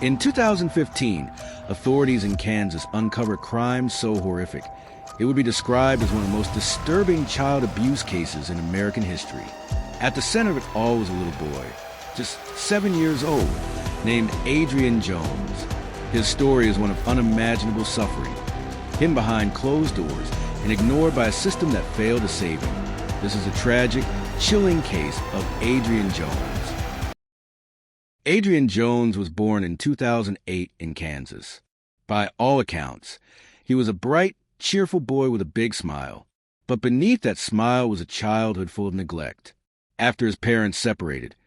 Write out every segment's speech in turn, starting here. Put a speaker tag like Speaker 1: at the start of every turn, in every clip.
Speaker 1: In 2015, authorities in Kansas uncovered crimes so horrific, it would be described as one of the most disturbing child abuse cases in American history. At the center of it all was a little boy, just 7 years old, named Adrian Jones. His story is one of unimaginable suffering, hidden behind closed doors and ignored by a system that failed to save him. This is a tragic, chilling case of Adrian Jones. Adrian Jones was born in 2008 in Kansas. By all accounts, he was a bright, cheerful boy with a big smile. But beneath that smile was a childhood full of neglect. After his parents separated,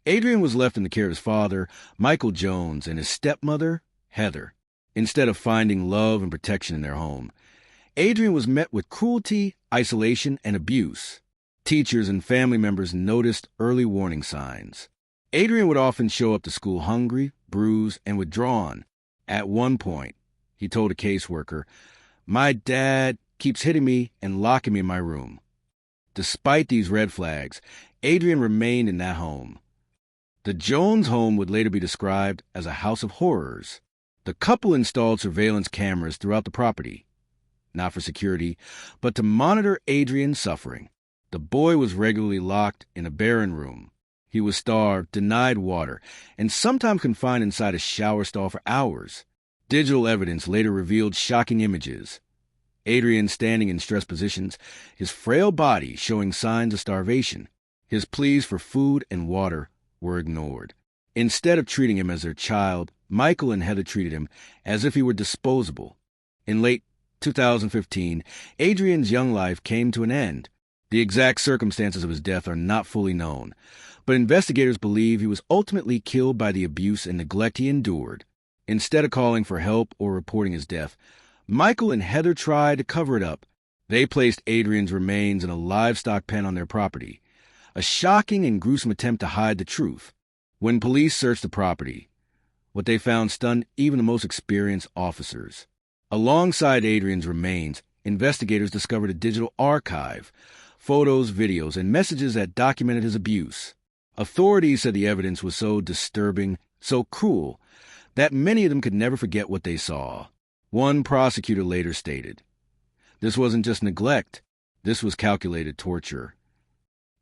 Speaker 1: Adrian was left in the care of his father, Michael Jones, and his stepmother, Heather. Instead of finding love and protection in their home, Adrian was met with cruelty, isolation, and abuse. Teachers and family members noticed early warning signs. Adrian would often show up to school hungry, bruised, and withdrawn. At one point, he told a caseworker, "My dad keeps hitting me and locking me in my room." Despite these red flags, Adrian remained in that home. The Jones home would later be described as a house of horrors. The couple installed surveillance cameras throughout the property, not for security, but to monitor Adrian's suffering. The boy was regularly locked in a barren room. He was starved, denied water, and sometimes confined inside a shower stall for hours. Digital evidence later revealed shocking images. Adrian standing in stressed positions, his frail body showing signs of starvation. His pleas for food and water were ignored. Instead of treating him as their child, Michael and Heather treated him as if he were disposable. In late 2015, Adrian's young life came to an end. The exact circumstances of his death are not fully known, but investigators believe he was ultimately killed by the abuse and neglect he endured. Instead of calling for help or reporting his death, Michael and Heather tried to cover it up. They placed Adrian's remains in a livestock pen on their property, a shocking and gruesome attempt to hide the truth. When police searched the property, what they found stunned even the most experienced officers. Alongside Adrian's remains, investigators discovered a digital archive, photos, videos, and messages that documented his abuse. Authorities said the evidence was so disturbing, so cruel, that many of them could never forget what they saw. One prosecutor later stated, "This wasn't just neglect, this was calculated torture."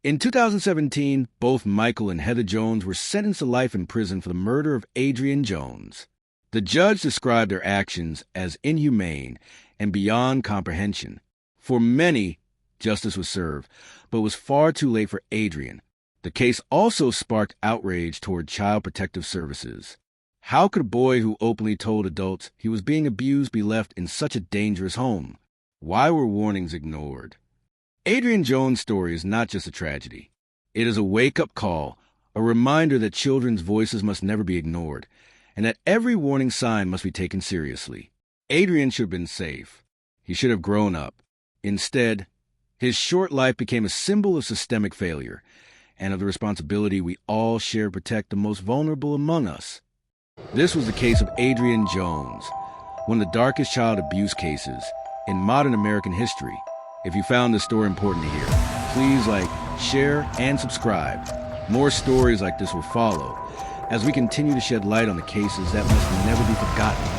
Speaker 1: In 2017, both Michael and Heather Jones were sentenced to life in prison for the murder of Adrian Jones. The judge described their actions as inhumane and beyond comprehension. For many, justice was served, but was far too late for Adrian. The case also sparked outrage toward Child Protective Services. How could a boy who openly told adults he was being abused be left in such a dangerous home? Why were warnings ignored? Adrian Jones' story is not just a tragedy. It is a wake-up call, a reminder that children's voices must never be ignored, and that every warning sign must be taken seriously. Adrian should have been safe. He should have grown up. Instead, his short life became a symbol of systemic failure and of the responsibility we all share to protect the most vulnerable among us. This was the case of Adrian Jones, one of the darkest child abuse cases in modern American history. If you found this story important to hear, please like, share, and subscribe. More stories like this will follow as we continue to shed light on the cases that must never be forgotten.